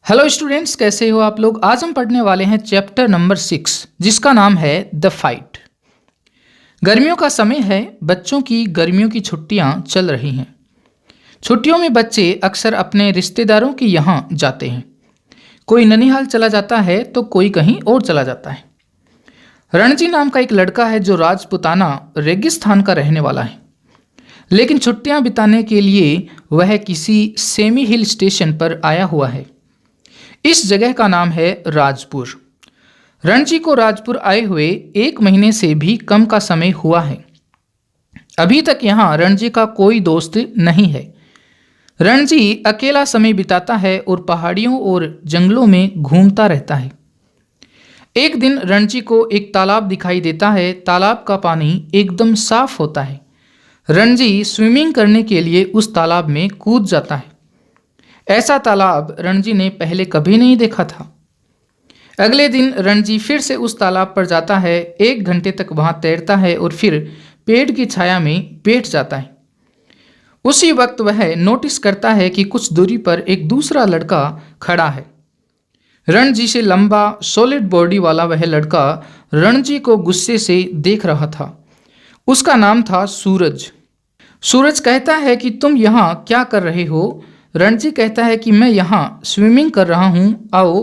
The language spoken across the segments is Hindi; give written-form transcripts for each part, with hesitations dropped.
हेलो स्टूडेंट्स, कैसे हो आप लोग। आज हम पढ़ने वाले हैं चैप्टर नंबर 6 जिसका नाम है द फाइट। गर्मियों का समय है, बच्चों की गर्मियों की छुट्टियां चल रही हैं। छुट्टियों में बच्चे अक्सर अपने रिश्तेदारों के यहाँ जाते हैं। कोई ननिहाल चला जाता है तो कोई कहीं और चला जाता है। रणजी नाम का एक लड़का है जो राजपुताना रेगिस्तान का रहने वाला है, लेकिन छुट्टियां बिताने के लिए वह किसी सेमी हिल स्टेशन पर आया हुआ है। इस जगह का नाम है राजपुर। रणजी को राजपुर आए हुए 1 महीने से भी कम का समय हुआ है। अभी तक यहाँ रणजी का कोई दोस्त नहीं है। रणजी अकेला समय बिताता है और पहाड़ियों और जंगलों में घूमता रहता है। एक दिन रणजी को एक तालाब दिखाई देता है। तालाब का पानी एकदम साफ होता है। रणजी स्विमिंग करने के लिए उस तालाब में कूद जाता है। ऐसा तालाब रणजी ने पहले कभी नहीं देखा था। अगले दिन रणजी फिर से उस तालाब पर जाता है। 1 घंटे तक वहां तैरता है और फिर पेड़ की छाया में बैठ जाता है। उसी वक्त वह नोटिस करता है कि कुछ दूरी पर एक दूसरा लड़का खड़ा है। रणजी से लंबा सॉलिड बॉडी वाला वह लड़का रणजी को गुस्से से देख रहा था। उसका नाम था सूरज। सूरज कहता है कि तुम यहाँ क्या कर रहे हो। रणजी कहता है कि मैं यहाँ स्विमिंग कर रहा हूँ, आओ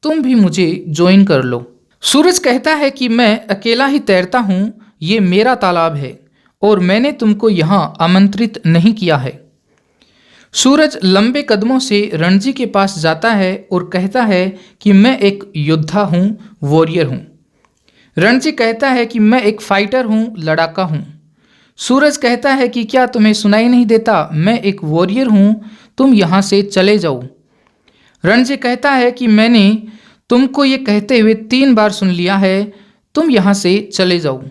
तुम भी मुझे ज्वाइन कर लो। सूरज कहता है कि मैं अकेला ही तैरता हूँ, ये मेरा तालाब है और मैंने तुमको यहाँ आमंत्रित नहीं किया है। सूरज लंबे कदमों से रणजी के पास जाता है और कहता है कि मैं एक योद्धा हूँ, वॉरियर हूँ। रणजी कहता है कि मैं एक फाइटर हूँ, लड़ाका हूँ। सूरज कहता है कि क्या तुम्हें सुनाई नहीं देता, मैं एक वॉरियर हूँ, तुम यहाँ से चले जाओ। रणजी कहता है कि मैंने तुमको ये कहते हुए 3 बार सुन लिया है, तुम यहाँ से चले जाओ।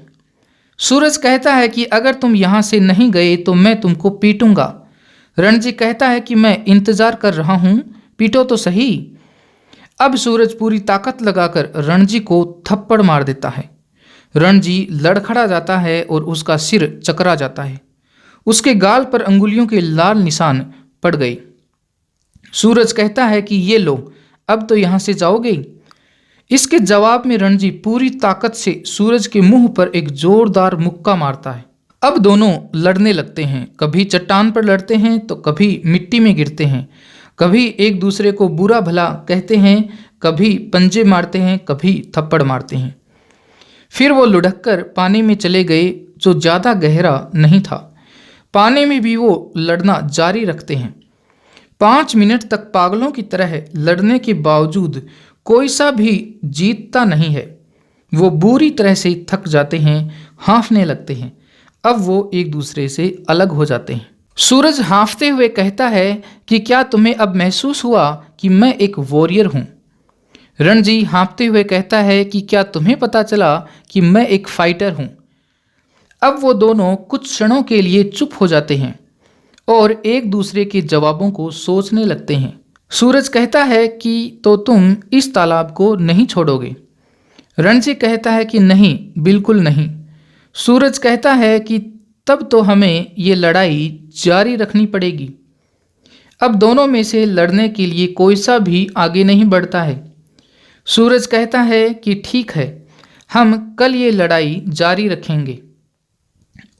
सूरज कहता है कि अगर तुम यहाँ से नहीं गए तो मैं तुमको पीटूंगा। रणजी कहता है कि मैं इंतज़ार कर रहा हूँ, पीटो तो सही। अब सूरज पूरी ताकत लगाकर रणजी को थप्पड़ मार देता है। रणजी लड़खड़ा जाता है और उसका सिर चकरा जाता है। उसके गाल पर अंगुलियों के लाल निशान पड़ गए। सूरज कहता है कि ये लो, अब तो यहाँ से जाओगे। इसके जवाब में रणजी पूरी ताकत से सूरज के मुंह पर एक जोरदार मुक्का मारता है। अब दोनों लड़ने लगते हैं। कभी चट्टान पर लड़ते हैं तो कभी मिट्टी में गिरते हैं। कभी एक दूसरे को बुरा भला कहते हैं, कभी पंजे मारते हैं, कभी थप्पड़ मारते हैं। फिर वो लुढ़ककर पानी में चले गए जो ज़्यादा गहरा नहीं था। पानी में भी वो लड़ना जारी रखते हैं। 5 मिनट तक पागलों की तरह लड़ने के बावजूद कोई सा भी जीतता नहीं है। वो बुरी तरह से थक जाते हैं, हाँफने लगते हैं। अब वो एक दूसरे से अलग हो जाते हैं। सूरज हाँफते हुए कहता है कि क्या तुम्हें अब महसूस हुआ कि मैं एक वॉरियर हूँ। रणजी हाँफते हुए कहता है कि क्या तुम्हें पता चला कि मैं एक फाइटर हूँ। अब वो दोनों कुछ क्षणों के लिए चुप हो जाते हैं और एक दूसरे के जवाबों को सोचने लगते हैं। सूरज कहता है कि तो तुम इस तालाब को नहीं छोड़ोगे। रणजी कहता है कि नहीं, बिल्कुल नहीं। सूरज कहता है कि तब तो हमें ये लड़ाई जारी रखनी पड़ेगी। अब दोनों में से लड़ने के लिए कोई सा भी आगे नहीं बढ़ता है। सूरज कहता है कि ठीक है, हम कल ये लड़ाई जारी रखेंगे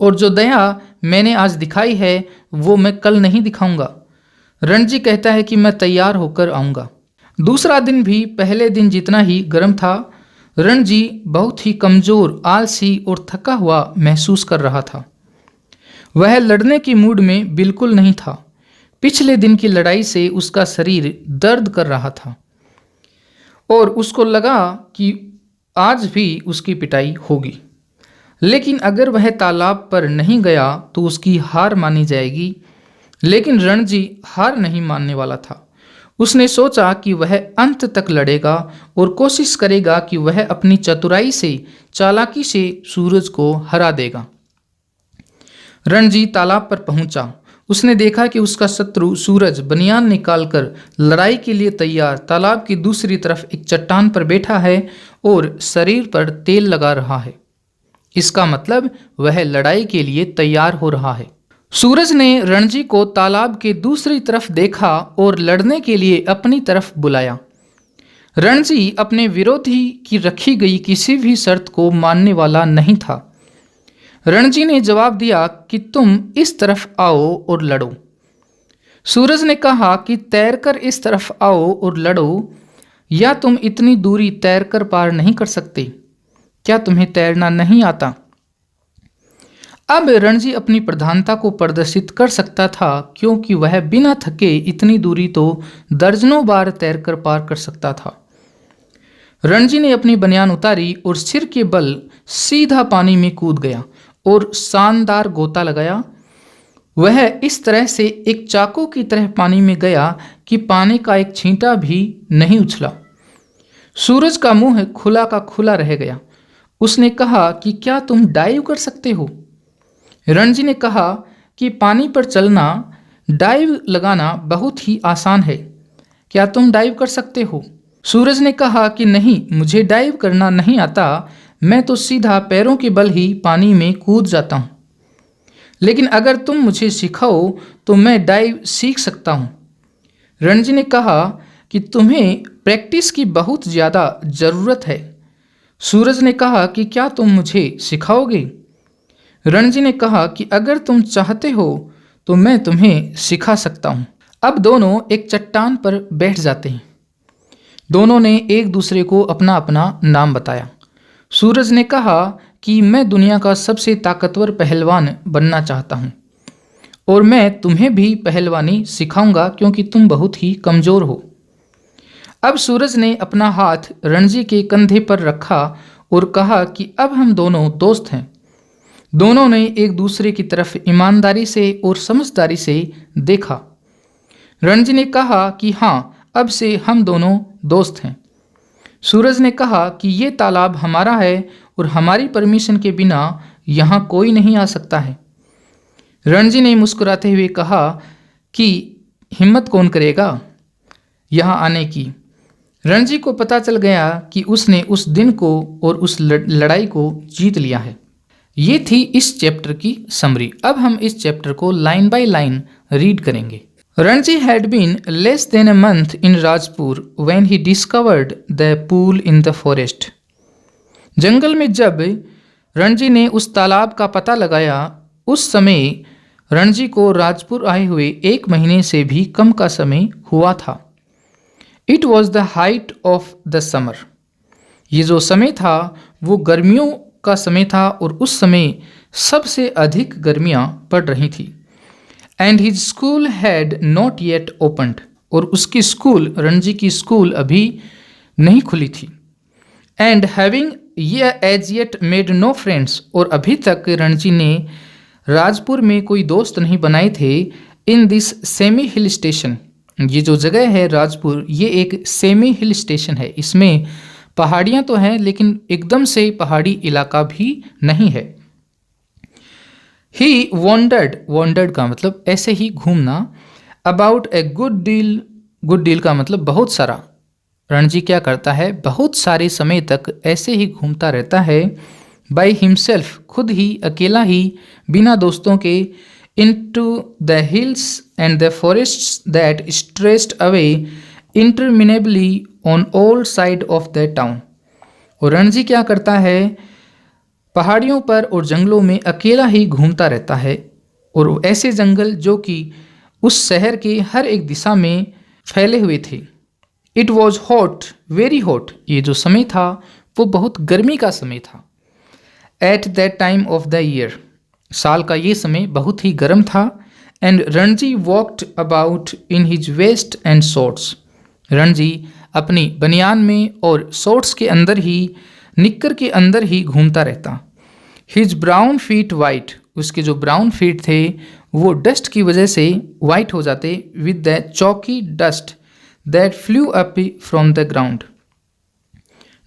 और जो दया मैंने आज दिखाई है वो मैं कल नहीं दिखाऊंगा। रणजी कहता है कि मैं तैयार होकर आऊँगा। दूसरा दिन भी पहले दिन जितना ही गर्म था। रणजी बहुत ही कमज़ोर, आलसी और थका हुआ महसूस कर रहा था। वह लड़ने की मूड में बिल्कुल नहीं था। पिछले दिन की लड़ाई से उसका शरीर दर्द कर रहा था और उसको लगा कि आज भी उसकी पिटाई होगी। लेकिन अगर वह तालाब पर नहीं गया तो उसकी हार मानी जाएगी। लेकिन रणजी हार नहीं मानने वाला था। उसने सोचा कि वह अंत तक लड़ेगा और कोशिश करेगा कि वह अपनी चतुराई से, चालाकी से सूरज को हरा देगा। रणजी तालाब पर पहुंचा। उसने देखा कि उसका शत्रु सूरज बनियान निकालकर लड़ाई के लिए तैयार तालाब की दूसरी तरफ एक चट्टान पर बैठा है और शरीर पर तेल लगा रहा है। इसका मतलब वह लड़ाई के लिए तैयार हो रहा है। सूरज ने रणजी को तालाब के दूसरी तरफ देखा और लड़ने के लिए अपनी तरफ बुलाया। रणजी अपने विरोधी की रखी गई किसी भी शर्त को मानने वाला नहीं था। रणजी ने जवाब दिया कि तुम इस तरफ आओ और लड़ो। सूरज ने कहा कि तैरकर इस तरफ आओ और लड़ो, या तुम इतनी दूरी तैरकर पार नहीं कर सकते। क्या तुम्हें तैरना नहीं आता? अब रणजी अपनी प्रधानता को प्रदर्शित कर सकता था, क्योंकि वह बिना थके इतनी दूरी तो दर्जनों बार तैरकर पार कर सकता था। रणजी ने अपनी बनियान उतारी और सिर के बल सीधा पानी में कूद गया और शानदार गोता लगाया। वह इस तरह से एक चाकू की तरह पानी में गया कि पानी का एक छींटा भी नहीं उछला। सूरज का मुंह खुला का खुला रह गया। उसने कहा कि क्या तुम डाइव कर सकते हो? रणजी ने कहा कि पानी पर चलना, डाइव लगाना बहुत ही आसान है। क्या तुम डाइव कर सकते हो? सूरज ने कहा कि नहीं, मुझे डाइव करना नहीं आता। मैं तो सीधा पैरों के बल ही पानी में कूद जाता हूँ। लेकिन अगर तुम मुझे सिखाओ तो मैं डाइव सीख सकता हूँ। रणजी ने कहा कि तुम्हें प्रैक्टिस की बहुत ज़्यादा ज़रूरत है। सूरज ने कहा कि क्या तुम मुझे सिखाओगे? रणजी ने कहा कि अगर तुम चाहते हो तो मैं तुम्हें सिखा सकता हूँ। अब दोनों एक चट्टान पर बैठ जाते हैं। दोनों ने एक दूसरे को अपना अपना नाम बताया। सूरज ने कहा कि मैं दुनिया का सबसे ताकतवर पहलवान बनना चाहता हूँ और मैं तुम्हें भी पहलवानी सिखाऊंगा क्योंकि तुम बहुत ही कमज़ोर हो। अब सूरज ने अपना हाथ रणजी के कंधे पर रखा और कहा कि अब हम दोनों दोस्त हैं। दोनों ने एक दूसरे की तरफ ईमानदारी से और समझदारी से देखा। रणजी ने कहा कि हाँ, अब से हम दोनों दोस्त हैं। सूरज ने कहा कि ये तालाब हमारा है और हमारी परमिशन के बिना यहाँ कोई नहीं आ सकता है। रणजी ने मुस्कुराते हुए कहा कि हिम्मत कौन करेगा यहाँ आने की। रणजी को पता चल गया कि उसने उस दिन को और उस लड़ाई को जीत लिया है। ये थी इस चैप्टर की समरी। अब हम इस चैप्टर को लाइन बाय लाइन रीड करेंगे। Ranji had been less than a month in Rajpur when he discovered the pool in the forest. जंगल में जब रणजी ने उस तालाब का पता लगाया, उस समय रणजी को राजपुर आए हुए 1 महीने से भी कम का समय हुआ था। It was the height of the summer. ये जो समय था वो गर्मियों का समय था और उस समय सबसे अधिक गर्मियाँ पड़ रही थी। And his school had not yet opened, और उसकी स्कूल, रणजी की स्कूल अभी नहीं खुली थी। एंड हैविंग ये as yet made no friends, और अभी तक रणजी ने राजपुर में कोई दोस्त नहीं बनाए थे। In this semi hill station, ये जो जगह है राजपुर, ये एक सेमी हिल स्टेशन है। इसमें पहाड़ियाँ तो हैं लेकिन एकदम से पहाड़ी इलाका भी नहीं है। ही वॉन्डर्ड का मतलब ऐसे ही घूमना। अबाउट ए गुड डील का मतलब बहुत सारा। रणजी क्या करता है, बहुत सारे समय तक ऐसे ही घूमता रहता है। बाय हिमसेल्फ, खुद ही, अकेला ही, बिना दोस्तों के। Into the hills and the forests that stretched away interminably on all side of the town. और रणजी क्या करता है, पहाड़ियों पर और जंगलों में अकेला ही घूमता रहता है, और ऐसे जंगल जो कि उस शहर के हर एक दिशा में फैले हुए थे। It was hot, very hot, ये जो समय था वो बहुत गर्मी का समय था। At that time of the year, साल का ये समय बहुत ही गर्म था। And Ranji walked about in his vest and shorts, Ranji अपनी बनियान में और शॉर्ट्स के अंदर ही, निक्कर के अंदर ही घूमता रहता। हिज ब्राउन फीट वाइट, उसके जो ब्राउन फीट थे वो डस्ट की वजह से वाइट हो जाते। With the chalky dust that flew up from the ground.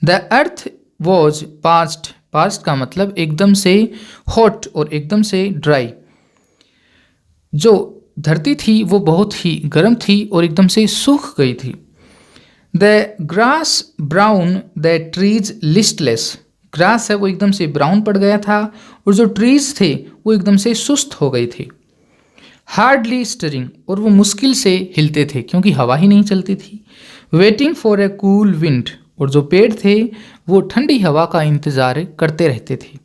The earth was parched, parched का मतलब एकदम से हॉट और एकदम से ड्राई। जो धरती थी वो बहुत ही गर्म थी और एकदम से सूख गई थी। The grass brown, the trees listless, grass है वो एकदम से ब्राउन पड़ गया था और जो ट्रीज थे वो एकदम से सुस्त हो गई थी। हार्डली स्टरिंग, और वो मुश्किल से हिलते थे क्योंकि हवा ही नहीं चलती थी। Waiting for a cool wind, और जो पेड़ थे वो ठंडी हवा का इंतज़ार करते रहते थे।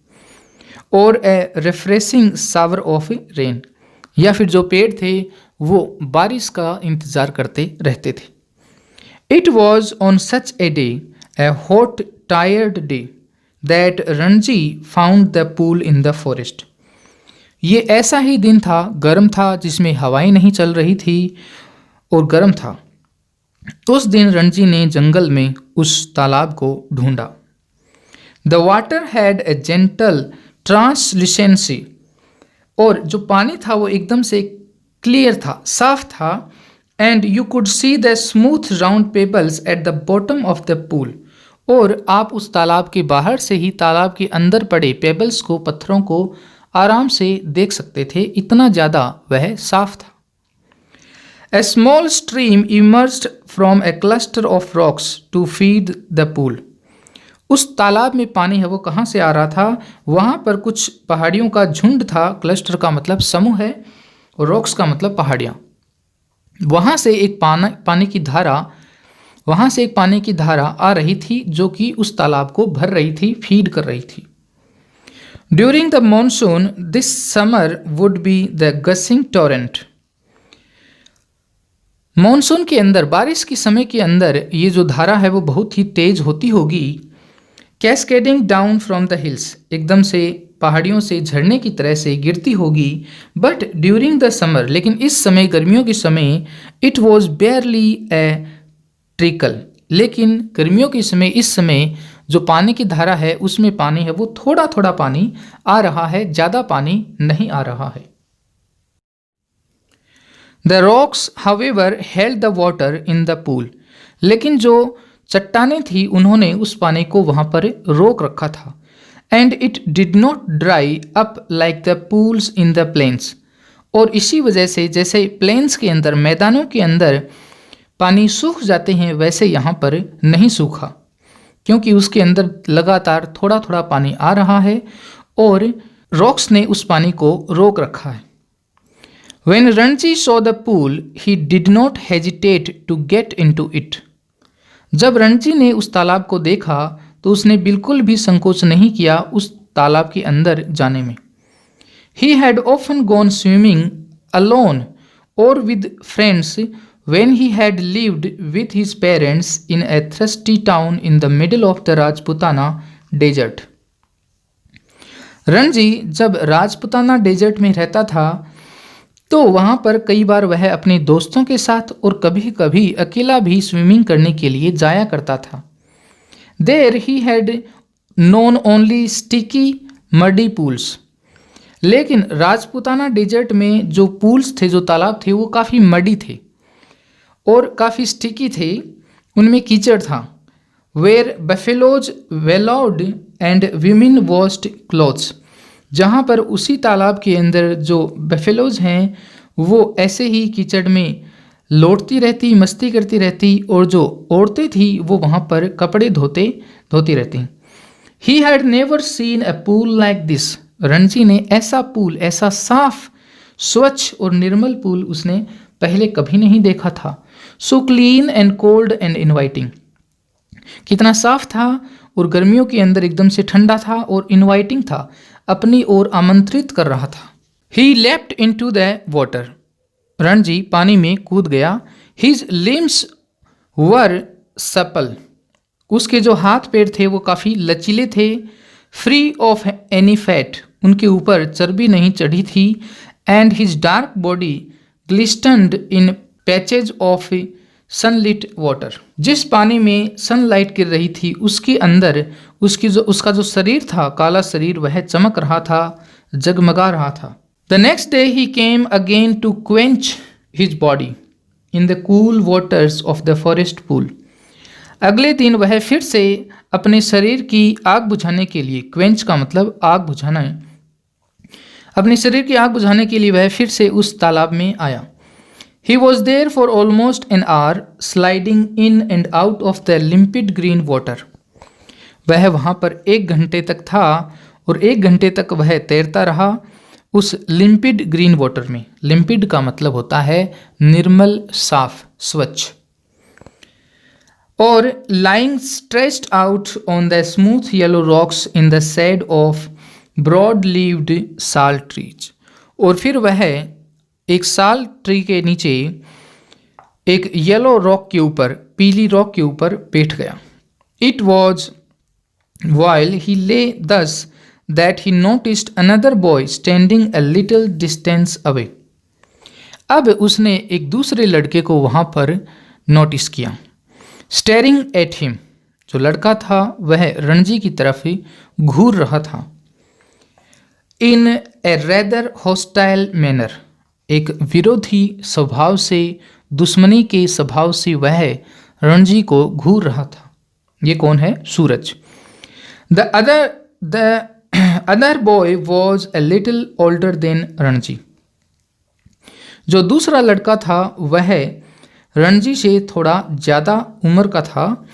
और ए रिफ्रेशिंग सावर ऑफ रेन, या फिर जो पेड़ थे वो बारिश का इंतज़ार करते रहते थे। It was on such a day, A hot tired day, that Ranji found the pool in the forest. ये ऐसा ही दिन था, गर्म था, जिसमें हवाएं नहीं चल रही थी और गर्म था। उस दिन रणजी ने जंगल में उस तालाब को ढूंढा। The water had a gentle translucency, और जो पानी था वो एकदम से क्लियर था, साफ था। And you could see the smooth round pebbles at the bottom of the pool, और आप उस तालाब के बाहर से ही तालाब के अंदर पड़े पेबल्स को, पत्थरों को आराम से देख सकते थे, इतना ज़्यादा वह साफ था। A small stream emerged from a cluster of rocks to feed the pool. उस तालाब में पानी है वो कहाँ से आ रहा था? वहाँ पर कुछ पहाड़ियों का झुंड था। क्लस्टर का मतलब समूह है और रॉक्स का मतलब पहाड़ियाँ। वहाँ से एक पानी की धारा आ रही थी जो कि उस तालाब को भर रही थी, फीड कर रही थी। During the monsoon this summer would be the gushing Torrent. Monsoon के अंदर, बारिश के समय के अंदर ये जो धारा है वो बहुत ही तेज होती होगी। Cascading down from the hills, एकदम से पहाड़ियों से झरने की तरह से गिरती होगी। बट ड्यूरिंग द समर, लेकिन इस समय, गर्मियों के समय, इट वॉज बेयरली ए ट्रिकल, लेकिन गर्मियों के समय, इस समय जो पानी की धारा है उसमें पानी है वो थोड़ा थोड़ा पानी आ रहा है, ज़्यादा पानी नहीं आ रहा है। The rocks however held the water in the pool, लेकिन जो चट्टानें थी उन्होंने उस पानी को वहाँ पर रोक रखा था। And it did not dry up like the pools in the plains, और इसी वजह से जैसे प्लेन्स के अंदर, मैदानों के अंदर पानी सूख जाते हैं, वैसे यहाँ पर नहीं सूखा क्योंकि उसके अंदर लगातार थोड़ा थोड़ा पानी आ रहा है और रॉक्स ने उस पानी को रोक रखा है। When Ranji saw the pool, he did not hesitate to get into it. जब रणजी ने उस तालाब को देखा तो उसने बिल्कुल भी संकोच नहीं किया उस तालाब के अंदर जाने में। He had often gone swimming alone or with friends when he had lived with his parents in a thirsty town in the middle of the Rajputana desert. Ranji जब राजपुताना डेजर्ट में रहता था तो वहाँ पर कई बार वह अपने दोस्तों के साथ और कभी कभी अकेला भी स्विमिंग करने के लिए जाया करता था। There he had known only sticky muddy pools, लेकिन राजपुताना डेजर्ट में जो पूल्स थे, जो तालाब थे, वो काफ़ी मडी थे और काफ़ी स्टिकी थे, उनमें कीचड़ था। Where buffaloes wallowed and women washed clothes, जहाँ पर उसी तालाब के अंदर जो बफेलोज हैं वो ऐसे ही कीचड़ में लौटती रहती, मस्ती करती रहती, और जो औरतें थी वो वहाँ पर कपड़े धोती रहती। He had never seen a pool like this, Ranji ने ऐसा पूल, ऐसा साफ, स्वच्छ और निर्मल पूल उसने पहले कभी नहीं देखा था। So clean and cold and inviting, कितना साफ था और गर्मियों के अंदर एकदम से ठंडा था और इनवाइटिंग था, अपनी ओर आमंत्रित कर रहा था। He leapt into the water, Ranji पानी में कूद गया। हिज लिम्स वर सपल, उसके जो हाथ पैर थे वो काफ़ी लचीले थे। फ्री ऑफ एनी फैट, उनके ऊपर चर्बी नहीं चढ़ी थी। And his dark body glistened in patches of sunlit water, जिस पानी में सनलाइट गिर रही थी उसके अंदर उसका जो शरीर था, काला शरीर, वह चमक रहा था, जगमगा रहा था। The next day he came again to quench his body in the cool waters of the forest pool. अगले दिन वह फिर से अपने शरीर की आग बुझाने के लिए, क्वेंच का मतलब आग बुझाना है, अपने शरीर की आग बुझाने के लिए वह फिर से उस तालाब में आया। He was there for almost an hour, sliding in and out of the limpid green water. वह वहाँ पर 1 घंटे तक था और 1 घंटे तक वह तैरता रहा उस लिम्पिड ग्रीन वाटर में। लिम्पिड का मतलब होता है निर्मल, साफ, स्वच्छ। और lying stretched out on the smooth yellow rocks in the shade of broad-leaved sal trees। और फिर वह एक साल ट्री के नीचे एक येलो रॉक के ऊपर, पीली रॉक के ऊपर बैठ गया। It was while he lay thus that he noticed another boy standing a little distance away। अब उसने एक दूसरे लड़के को वहां पर नोटिस किया। Staring at him, जो लड़का था वह रणजी की तरफ ही घूर रहा था। In a rather hostile manner, एक विरोधी स्वभाव से, दुश्मनी के स्वभाव से वह रणजी को घूर रहा था। ये कौन है? सूरज। The other boy was a little older than Ranji. जो दूसरा लड़का था वह रणजी से थोड़ा ज़्यादा उम्र का था।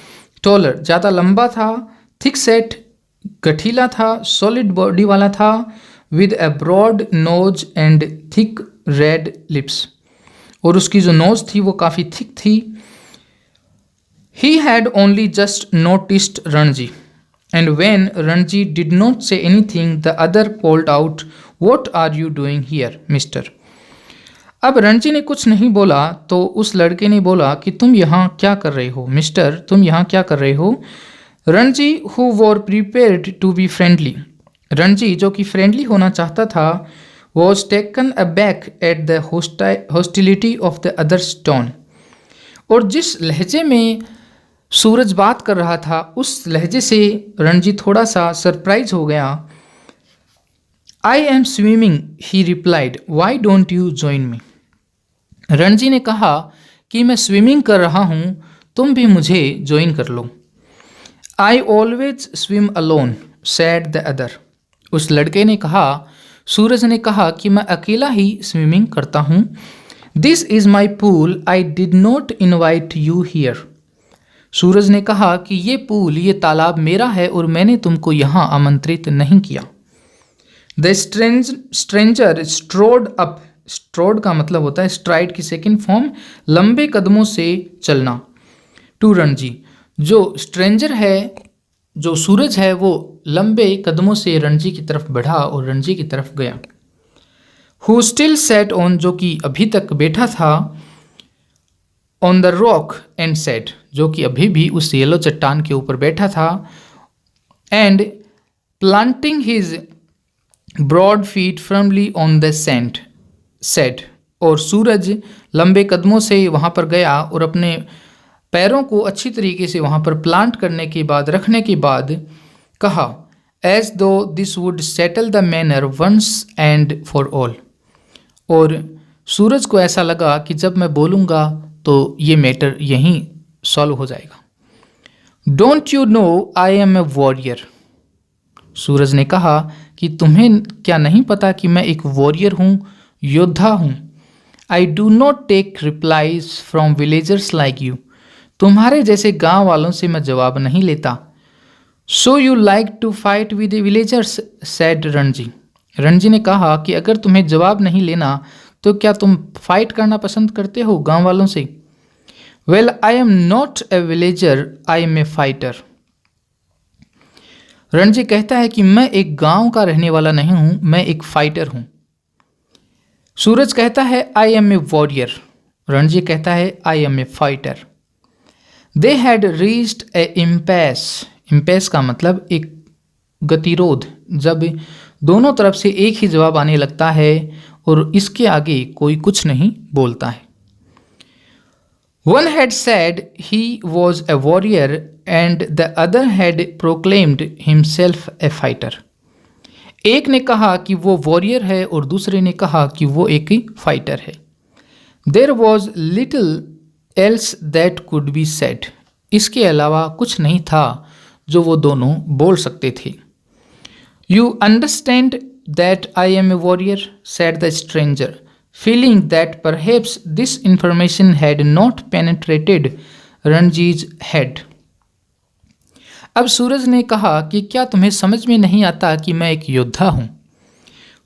टॉलर, ज़्यादा लंबा था। थिक सेट, गठीला था। सॉलिड बॉडी वाला था। With a broad nose and thick red lips, और उसकी जो नोज थी वो काफ़ी थिक थी। He had only just noticed Ranji, and when Ranji did not say anything the other called out, what are you doing here mister. अब रणजी ने कुछ नहीं बोला तो उस लड़के ने बोला कि तुम यहाँ क्या कर रहे हो मिस्टर, तुम यहाँ क्या कर रहे हो। Ranji who was prepared to be friendly, Ranji जो कि फ्रेंडली होना चाहता था, was taken aback at the hostility of the other tone. और जिस लहजे में सूरज बात कर रहा था उस लहजे से रणजी थोड़ा सा सरप्राइज हो गया। I am swimming, he replied, why don't you join me. Ranji ने कहा कि मैं स्विमिंग कर रहा हूँ, तुम भी मुझे ज्वाइन कर लो। I always swim alone, said the other. उस लड़के ने कहा, सूरज ने कहा कि मैं अकेला ही स्विमिंग करता हूँ। This is my pool, I did not invite you here. Suraj ने कहा कि ये पूल, ये तालाब मेरा है और मैंने तुमको यहाँ आमंत्रित नहीं किया। The stranger strode up, strode का मतलब होता है स्ट्राइड की सेकेंड फॉर्म, लंबे कदमों से चलना। टू रणजी, जो स्ट्रेंजर है, जो सूरज है, वो लंबे कदमों से रणजी की तरफ बढ़ा और रणजी की तरफ गया। हु स्टिल सेट ऑन, जो कि अभी तक बैठा था, on the rock and set, जो कि अभी भी उस येलो चट्टान के ऊपर बैठा था। And planting his broad feet firmly on the sand said, और सूरज लंबे कदमों से वहाँ पर गया और अपने पैरों को अच्छी तरीके से वहाँ पर प्लांट करने के बाद, रखने के बाद कहा, as though this would settle the matter once and for all. और सूरज को ऐसा लगा कि जब मैं बोलूँगा तो ये मैटर यहीं सॉल्व हो जाएगा। Don't you know I am a warrior, Suraj ने कहा कि तुम्हें क्या नहीं पता कि मैं एक वॉरियर हूँ, योद्धा हूँ। I do not take replies from villagers like you, तुम्हारे जैसे गांव वालों से मैं जवाब नहीं लेता। So you like to fight with villagers, said Ranji. Ranji ने कहा कि अगर तुम्हें जवाब नहीं लेना तो क्या तुम फाइट करना पसंद करते हो गांव वालों से। Well I am not a villager, I am a fighter. Ranji कहता है कि मैं एक गांव का रहने वाला नहीं हूं, मैं एक फाइटर हूं। सूरज कहता है I am a warrior, Ranji कहता है I am a fighter. They had reached a impasse, impasse का मतलब एक गतिरोध, जब दोनों तरफ से एक ही जवाब आने लगता है और इसके आगे कोई कुछ नहीं बोलता है। One had said he was a warrior and the other had proclaimed himself A fighter. एक ने कहा कि वो वॉरियर है और दूसरे ने कहा कि वो एक फाइटर है। There was little else that could be said, इसके अलावा कुछ नहीं था जो वो दोनों बोल सकते थे। You understand that I am a warrior, said the stranger, feeling that perhaps this information had not penetrated Ranji's head. अब सूरज ने कहा कि क्या तुम्हें समझ में नहीं आता कि मैं एक योद्धा हूँ।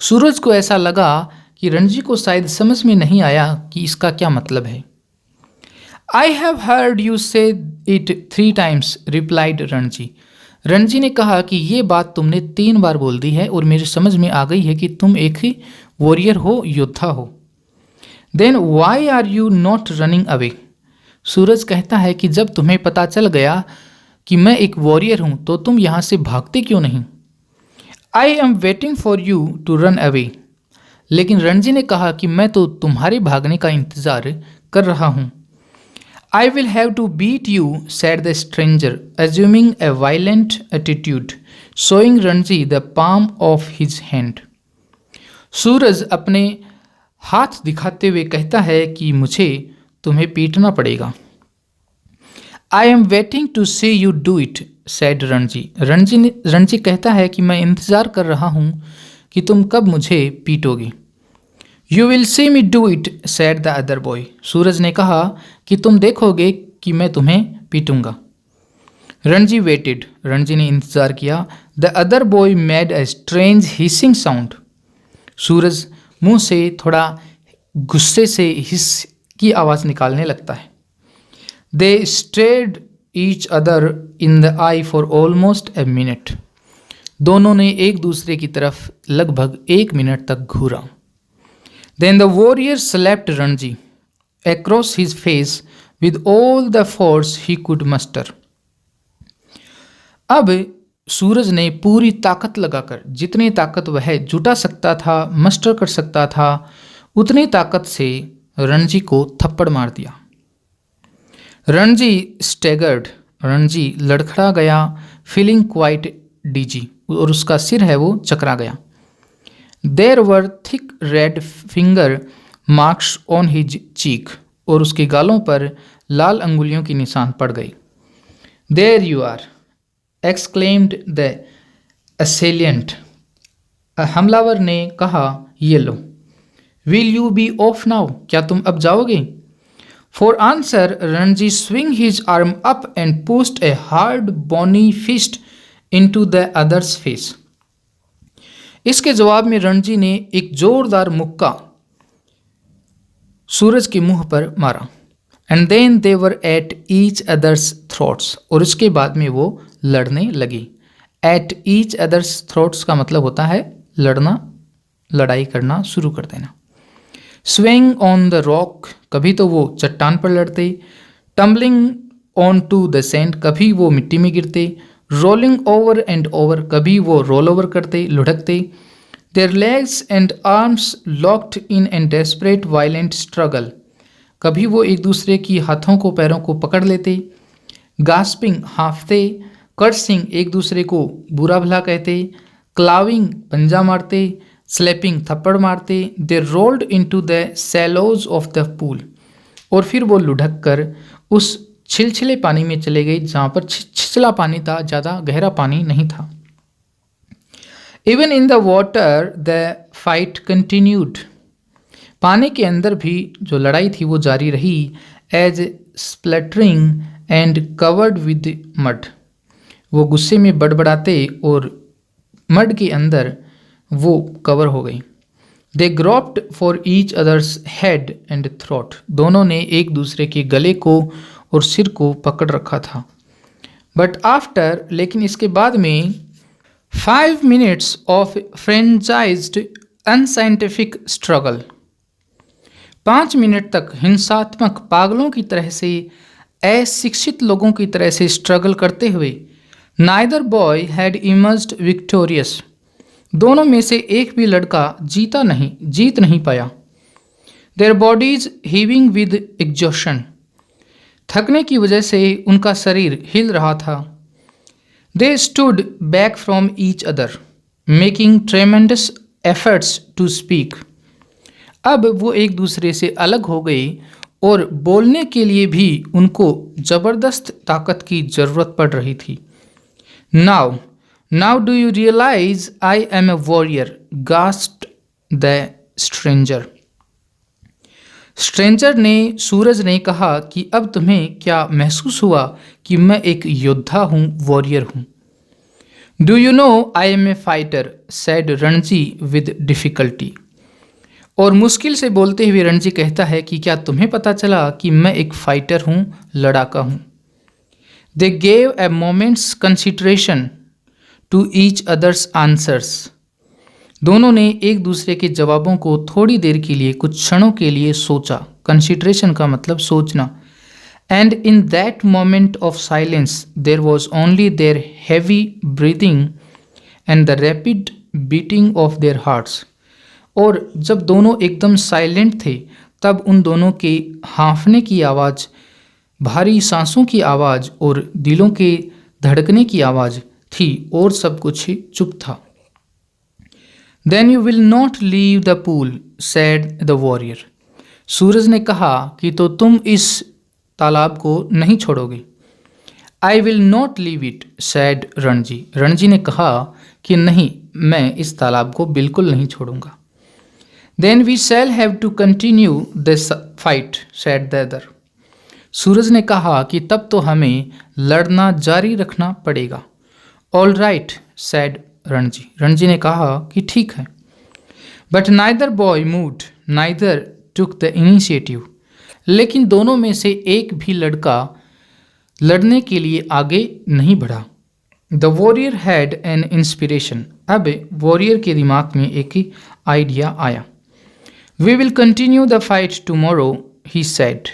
सूरज को ऐसा लगा कि रणजी को शायद समझ में नहीं आया कि इसका क्या मतलब है। आई हैव हर्ड यू से it 3 times, replied Ranji. Ranji ने कहा कि ये बात तुमने 3 बार बोल दी है और मेरी समझ में आ गई है कि तुम एक ही वॉरियर हो, योद्धा हो। Then why are you not running away? Suraj कहता है कि जब तुम्हें पता चल गया कि मैं एक वॉरियर हूं तो तुम यहां से भागते क्यों नहीं? I am waiting for you to run away. लेकिन रणजी ने कहा कि मैं तो तुम्हारे भागने का इंतजार कर रहा हूं। I will have to beat you, said the stranger, assuming a violent attitude, showing Ranji the palm of his hand. सूरज अपने हाथ दिखाते हुए कहता है कि मुझे तुम्हें पीटना पड़ेगा। I am waiting to see you do it, said Ranji. Ranji कहता है कि मैं इंतज़ार कर रहा हूँ कि तुम कब मुझे पीटोगे। You will see me do it, said the other boy. सूरज ने कहा कि तुम देखोगे कि मैं तुम्हें पीटूंगा। रणजी waited. रणजी ने इंतज़ार किया। The other boy made a strange hissing sound. सूरज मुंह से थोड़ा गुस्से से हिस की आवाज़ निकालने लगता है। They stared each other in the eye for almost a minute. दोनों ने एक दूसरे की तरफ लगभग 1 मिनट तक घूरा। Then the warrior slapped Ranji across his face with all the force he could muster. अब सूरज ने पूरी ताकत लगाकर जितनी ताकत वह जुटा सकता था, मस्टर कर सकता था, उतनी ताकत से रणजी को थप्पड़ मार दिया। रणजी स्टेगर्ड, रणजी लड़खड़ा गया, फीलिंग क्वाइट डिजी, और उसका सिर है वो चकरा गया। There were thick red finger marks on his cheek, और उसके गालों पर लाल अंगुलियों की निशान पड़ गई। There you are, exclaimed the assailant. हमलावर ने कहा, ये लो। Will you be off now? क्या तुम अब जाओगे? For answer, Ranji swung his arm up and pushed a hard bony fist into the other's face. इसके जवाब में रणजी ने एक जोरदार मुक्का सूरज के मुंह पर मारा। And then they were at each other's throats, और इसके बाद में वो लड़ने लगी। एट ईच अदर्स थ्रोट्स का मतलब होता है लड़ना, लड़ाई करना शुरू कर देना। स्विंग ऑन द रॉक, कभी तो वो चट्टान पर लड़ते। Tumbling on to the sand, कभी वो मिट्टी में गिरते। रोलिंग ओवर एंड ओवर, कभी वो रोल ओवर करते, लुढ़कते। There legs and arms locked in an desperate violent struggle, कभी वो एक दूसरे की हाथों को पैरों को पकड़ लेते। गास्पिंग, हाँफते। कर्सिंग, एक दूसरे को बुरा भला कहते। क्लाविंग, पंजा मारते। स्लैपिंग, थप्पड़ मारते। दे rolled into the cellos of the pool, और फिर वो लुढ़क कर उस छिलछिले पानी में चले गए जहाँ पर छिछला पानी था, ज़्यादा गहरा पानी नहीं था। Even in the water the fight continued, पानी के अंदर भी जो लड़ाई थी वो जारी रही। As spluttering and covered with mud, वो गुस्से में बड़बड़ाते और मड के अंदर वो कवर हो गई। They groped for each others head and throat, दोनों ने एक दूसरे के गले को और सिर को पकड़ रखा था। बट आफ्टर, लेकिन इसके बाद में 5 minutes of फ्रेंचाइज्ड unscientific struggle, 5 minute तक हिंसात्मक पागलों की तरह से, अशिक्षित लोगों की तरह से स्ट्रगल करते हुए neither boy had emerged victorious, दोनों में से एक भी लड़का जीत नहीं पाया। Their bodies heaving with exhaustion, थकने की वजह से उनका शरीर हिल रहा था। They stood back from each other making tremendous efforts to speak, अब वो एक दूसरे से अलग हो गए और बोलने के लिए भी उनको ज़बरदस्त ताकत की ज़रूरत पड़ रही थी। Now do you realise I am a warrior, gasped the stranger. Stranger ने, सूरज ने कहा कि अब तुम्हें क्या महसूस हुआ कि मैं एक योद्धा हूँ, वॉरियर हूँ। Do you know I am a fighter, said Ranji with difficulty. और मुश्किल से बोलते हुए रणजी कहता है कि क्या तुम्हें पता चला कि मैं एक फाइटर हूँ, लड़ाका हूँ। They gave a moment's consideration to each other's answers. दोनों ने एक दूसरे के जवाबों को थोड़ी देर के लिए, कुछ क्षणों के लिए सोचा। कंसिडरेशन का मतलब सोचना। And in that moment of silence there was only their heavy breathing and the rapid beating of their hearts. और जब दोनों एकदम साइलेंट थे तब उन दोनों के हाँफने की आवाज़, भारी सांसों की आवाज़ और दिलों के धड़कने की आवाज़ थी, और सब कुछ चुप था। Then you will not leave the pool, said the warrior. Suraj ने कहा कि तो तुम इस तालाब को नहीं छोड़ोगे। आई will not leave it, sad Ranji. Ranji ने कहा कि नहीं, मैं इस तालाब को बिल्कुल नहीं छोड़ूंगा। Then we shall have to continue this fight, said the other. Suraj ने कहा कि तब तो हमें लड़ना जारी रखना पड़ेगा। All right, sad Ranji. Ranji ने कहा कि ठीक है। But neither boy moved, neither took the initiative. लेकिन दोनों में से एक भी लड़का लड़ने के लिए आगे नहीं बढ़ा। The warrior had an inspiration. अब वॉरियर के दिमाग में एक आइडिया आया। We will continue the fight tomorrow, he said.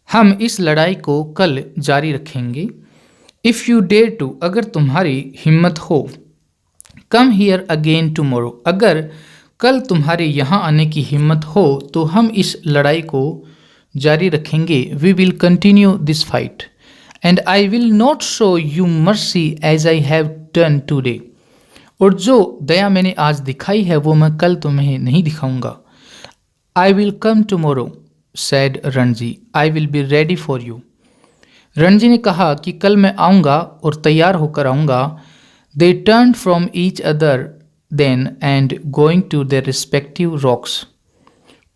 हम इस लड़ाई को कल जारी रखेंगे। इफ़ यू डेयर टू, अगर तुम्हारी हिम्मत हो। कम हियर अगेन टुमारो, अगर कल तुम्हारे यहाँ आने की हिम्मत हो तो हम इस लड़ाई को जारी रखेंगे। We will continue this fight and I will not show you mercy as I have done today. और जो दया मैंने आज दिखाई है वो मैं कल तुम्हें नहीं दिखाऊंगा। I will come tomorrow, sad Ranji. I will be ready for you. Ranji ने कहा कि कल मैं आऊँगा और तैयार होकर आऊँगा। They turn from each other then and going to their respective rocks,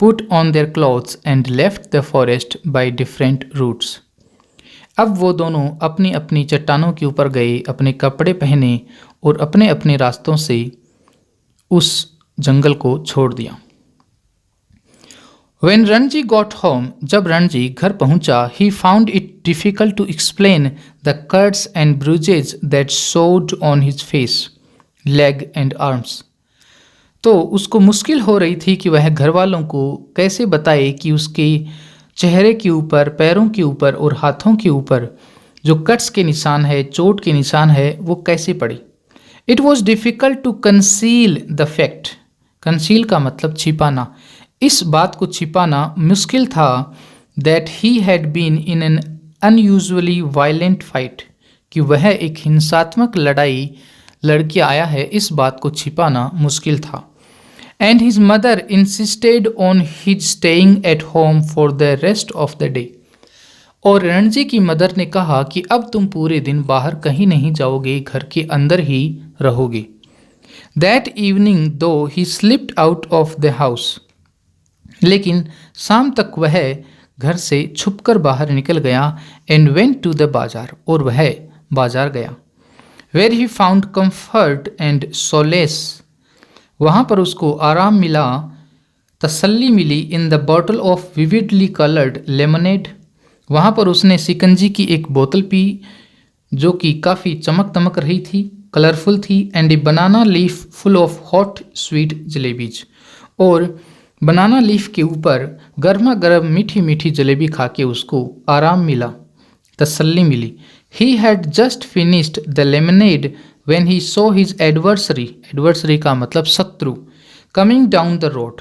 put on their clothes and left the forest by different routes. अब वो दोनों अपनी अपनी चट्टानों के ऊपर गए, अपने कपड़े पहने और अपने अपने रास्तों से उस जंगल को छोड़ दिया। When रणजी गॉट होम, जब रणजी घर पहुंचा, he found it difficult to explain the cuts and bruises that showed on his face, leg and arms. तो उसको मुश्किल हो रही थी कि वह घर वालों को कैसे बताए कि उसके चेहरे के ऊपर, पैरों के ऊपर और हाथों के ऊपर जो कट्स के निशान है, चोट के निशान है, वो कैसे पड़े। It was difficult to conceal the fact. Conceal का मतलब छिपाना। इस बात को छिपाना मुश्किल था। That he had been in an unusually violent fight, कि वह एक हिंसात्मक लड़ाई लड़के आया है, इस बात को छिपाना मुश्किल था। And his mother insisted on his staying at home for the rest of the day. और रणजी की मदर ने कहा कि अब तुम पूरे दिन बाहर कहीं नहीं जाओगे, घर के अंदर ही रहोगे। दैट इवनिंग दो ही slipped out of the house, लेकिन शाम तक वह घर से छुपकर बाहर निकल गया। एंड वेंट टू द बाजार, और वह बाजार गया। Where he found comfort and solace, वहाँ पर उसको आराम मिला, तसल्ली मिली। In the bottle of vividly coloured lemonade, वहाँ पर उसने सिकंजी की एक बोतल पी जो कि काफ़ी चमक दमक रही थी, कलरफुल थी। And A banana leaf full of hot sweet jalebis, और बनाना लीफ के ऊपर गर्मा गर्म मीठी मीठी जलेबी खा के उसको आराम मिला, तसल्ली मिली। He had just finished the lemonade when he saw his adversary, adversary का मतलब शत्रु, कमिंग डाउन द रोड।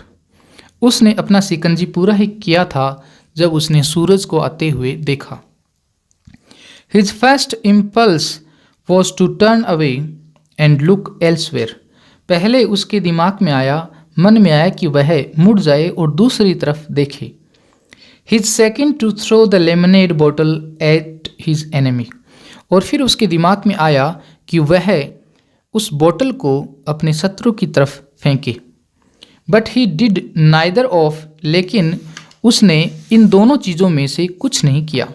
उसने अपना सिकंजी पूरा ही किया था जब उसने सूरज को आते हुए देखा। His first impulse was to turn away and look elsewhere, पहले उसके दिमाग में आया, मन में आया कि वह मुड़ जाए और दूसरी तरफ देखे। His second to throw the lemonade bottle at his enemy, और फिर उसके दिमाग में आया कि वह उस बोतल को अपने शत्रु की तरफ फेंके। But he did neither of, लेकिन उसने इन दोनों चीज़ों में से कुछ नहीं किया।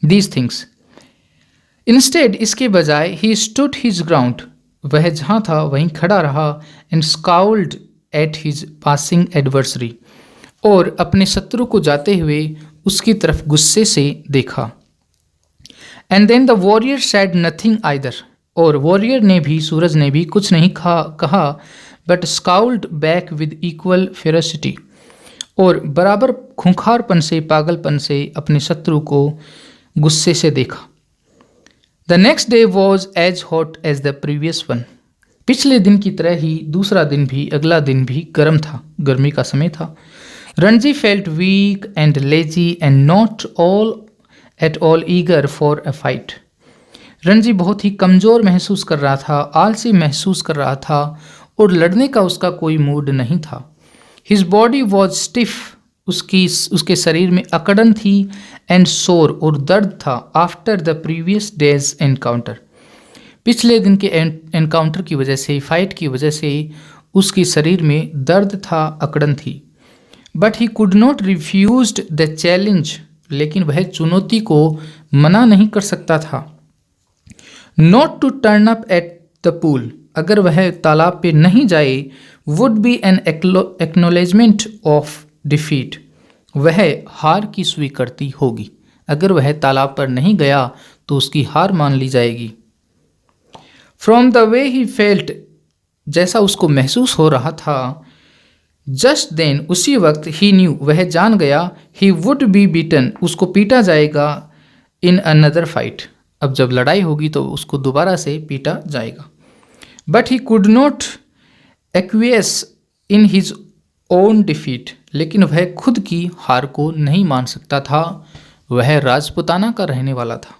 दीज थिंग्स, इंस्टेड इसके बजाय ही स्टूड हिज ग्राउंड, वह जहाँ था वहीं खड़ा रहा, and scowled at his passing adversary, और अपने शत्रु को जाते हुए उसकी तरफ गुस्से से देखा। And then the warrior said nothing either, और वॉरियर ने भी, सूरज ने भी कुछ नहीं कहा, but scowled back with equal ferocity, और बराबर खूंखारपन से, पागलपन से अपने शत्रु को गुस्से से देखा। The next day was as hot as the previous one, पिछले दिन की तरह ही दूसरा दिन भी, अगला दिन भी गर्म था, गर्मी का समय था। Ranji felt weak and lazy and not at all eager for a fight, Ranji बहुत ही कमज़ोर महसूस कर रहा था, आलसी महसूस कर रहा था, और लड़ने का उसका कोई मूड नहीं था। हिज बॉडी वॉज स्टिफ, उसके शरीर में अकड़न थी, एंड सोर, और दर्द था, after the previous days encounter, पिछले दिन के एनकाउंटर की वजह से, फाइट की वजह से उसके शरीर में दर्द था, अकड़न थी। But he could not refused the challenge, लेकिन वह चुनौती को मना नहीं कर सकता था। Not to turn up at the pool, अगर वह तालाब पे नहीं जाए, would be an acknowledgement of defeat, वह हार की स्वीकृति होगी। अगर वह तालाब पर नहीं गया तो उसकी हार मान ली जाएगी। From the way he felt, जैसा उसको महसूस हो रहा था, जस्ट देन, उसी वक्त, ही न्यू, वह जान गया, ही वुड बी बीटन, उसको पीटा जाएगा, इन अनदर फाइट, अब जब लड़ाई होगी तो उसको दोबारा से पीटा जाएगा। But he could not aqueous in his own defeat, लेकिन वह खुद की हार को नहीं मान सकता था। वह राजपुताना का रहने वाला था,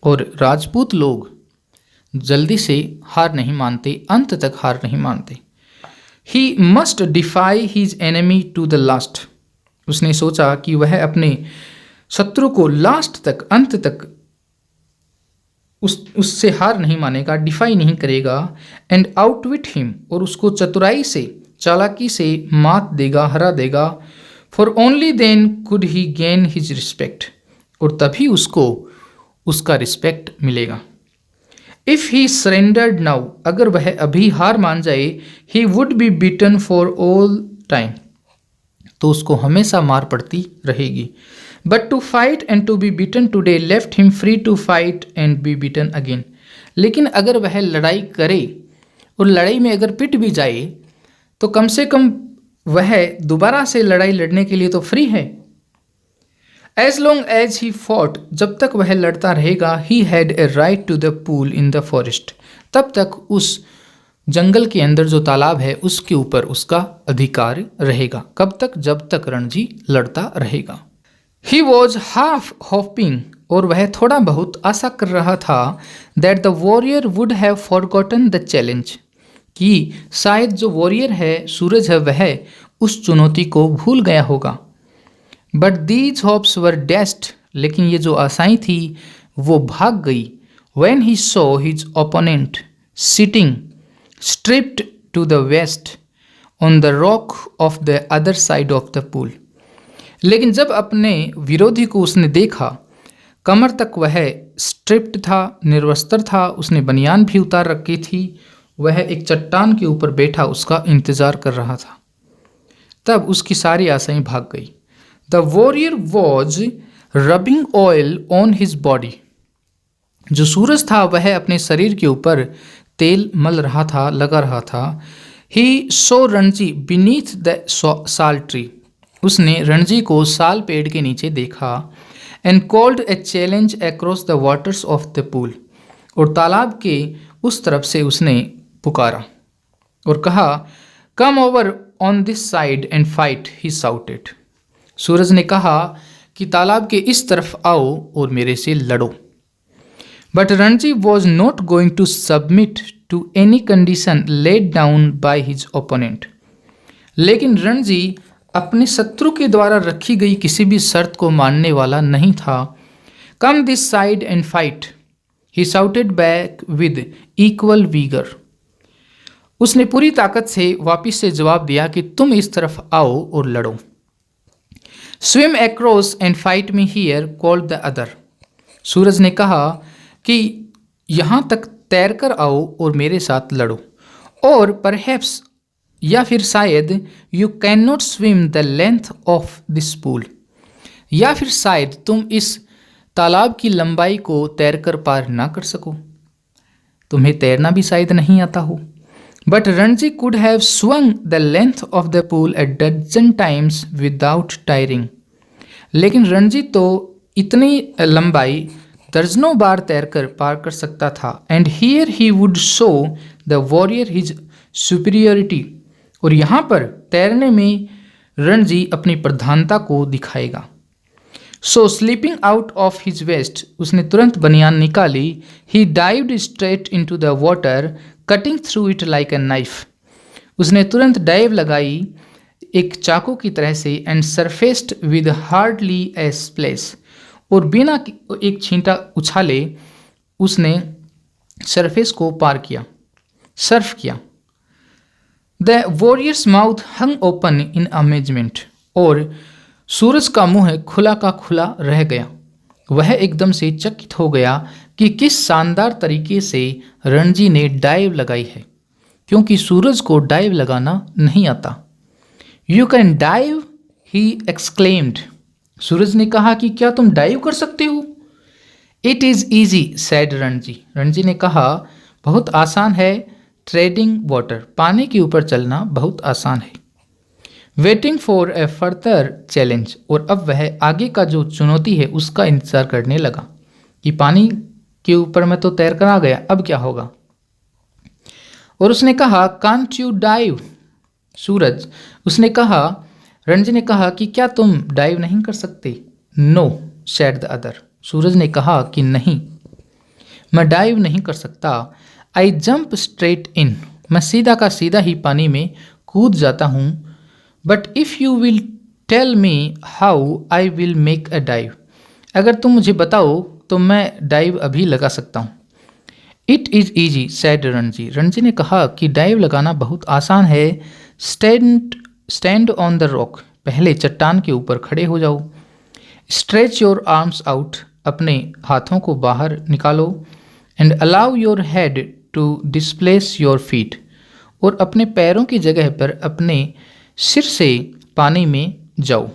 और राजपूत लोग जल्दी से हार नहीं मानते, अंत तक हार नहीं मानते। He must defy his enemy to the last, उसने सोचा कि वह अपने शत्रु को लास्ट तक, अंत तक उससे हार नहीं मानेगा, डिफाई नहीं करेगा। एंड आउटविट हिम, और उसको चतुराई से, चालाकी से मात देगा, हरा देगा। For only then could he gain his respect, और तभी उसको उसका रिस्पेक्ट मिलेगा। इफ़ ही सरेंडर्ड नाउ, अगर वह अभी हार मान जाए, he would be beaten for all time, तो उसको हमेशा मार पड़ती रहेगी। But to fight and to be beaten today left him free to fight and be beaten again, लेकिन अगर वह लड़ाई करे और लड़ाई में अगर पिट भी जाए, तो कम से कम वह दोबारा से लड़ाई लड़ने के लिए तो फ्री है। As long as he fought, जब तक वह लड़ता रहेगा, he had a right to the pool in the forest, तब तक उस जंगल के अंदर जो तालाब है उसके ऊपर उसका अधिकार रहेगा। कब तक? जब तक रणजी लड़ता रहेगा। ही वॉज हाफ होपिंग, और वह थोड़ा बहुत आशा कर रहा था, that the warrior would have forgotten the challenge, कि शायद जो वॉरियर है, सूरज है, वह उस चुनौती को भूल गया होगा। But these hopes were dashed, लेकिन ये जो आशाएं थी वो भाग गई। When he saw his opponent sitting stripped to the west on the rock of the other side of the pool, लेकिन जब अपने विरोधी को उसने देखा, कमर तक वह स्ट्रिप्ड था, निर्वस्त्र था, उसने बनियान भी उतार रखी थी, वह एक चट्टान के ऊपर बैठा उसका इंतज़ार कर रहा था, तब उसकी सारी आशाएं भाग गई। The warrior was rubbing oil on his body, जो सूरज था वह अपने शरीर के ऊपर तेल मल रहा था, लगा रहा था। ही सो रणजी बीनीथ द साल ट्री, उसने रणजी को साल पेड़ के नीचे देखा। And called a challenge across the waters of the pool, और तालाब के उस तरफ से उसने पुकारा और कहा, come over on this side and fight, he shouted. Suraj ने कहा कि तालाब के इस तरफ आओ और मेरे से लड़ो। But Ranji was not going to submit to any condition laid down by his opponent. लेकिन रणजी अपने शत्रु के द्वारा रखी गई किसी भी शर्त को मानने वाला नहीं था। Come this side and fight, he shouted back with equal vigor. उसने पूरी ताकत से वापिस से जवाब दिया कि तुम इस तरफ आओ और लड़ो। Swim across and fight me here, called the other. सूरज ने कहा कि यहाँ तक तैर कर आओ और मेरे साथ लड़ो, और परहैप्स या फिर शायद you can not swim the length of this pool, या फिर शायद तुम इस तालाब की लंबाई को तैरकर पार ना कर सको, तुम्हें तैरना भी शायद नहीं आता हो। But Ranji could have swung the length of the pool a dozen times without tiring। लेकिन रणजी तो इतनी लंबाई दर्जनों बार तैरकर पार कर सकता था। And here he would show the warrior his superiority, और यहाँ पर तैरने में रणजी अपनी प्रधानता को दिखाएगा। So slipping out of his vest, उसने तुरंत बनियान निकाली। He dived straight into the water cutting through it like a knife, उसने तुरंत डाइव लगाई एक चाकू की तरह से। And surfaced with hardly a splash, और बिना एक छींटा उछाले उसने सरफेस को पार किया, सर्फ किया। The warriors mouth hung open in amazement, और सूरज का मुंह खुला का खुला रह गया। वह एकदम से चकित हो गया कि किस शानदार तरीके से रणजी ने डाइव लगाई है, क्योंकि सूरज को डाइव लगाना नहीं आता। You can dive, he exclaimed, Suraj ने कहा कि क्या तुम डाइव कर सकते हो। It is easy said Ranji, Ranji ने कहा बहुत आसान है। ट्रेडिंग वाटर, पानी के ऊपर चलना बहुत आसान है। Waiting for a further challenge, और अब वह आगे का जो चुनौती है उसका इंतजार करने लगा कि पानी के ऊपर मैं तो तैर कर आ गया, अब क्या होगा। और उसने कहा कांट यू डाइव सूरज, उसने कहा, रणजी ने कहा कि क्या तुम डाइव नहीं कर सकते। No sad the other, Suraj ने कहा कि नहीं, मैं डाइव नहीं कर सकता। आई जंप स्ट्रेट इन, मैं सीधा का सीधा ही पानी में कूद जाता हूँ। But if you will tell me how I will make a dive, अगर तुम मुझे बताओ तो मैं डाइव अभी लगा सकता हूँ। It is easy said Ranji, Ranji ने कहा कि डाइव लगाना बहुत आसान है। स्टैंड ऑन द रॉक, पहले चट्टान के ऊपर खड़े हो जाओ। स्ट्रेच योर आर्म्स आउट, अपने हाथों को बाहर निकालो। And allow your head to displace your feet, और अपने पैरों की जगह पर अपने सिर से पानी में जाओ।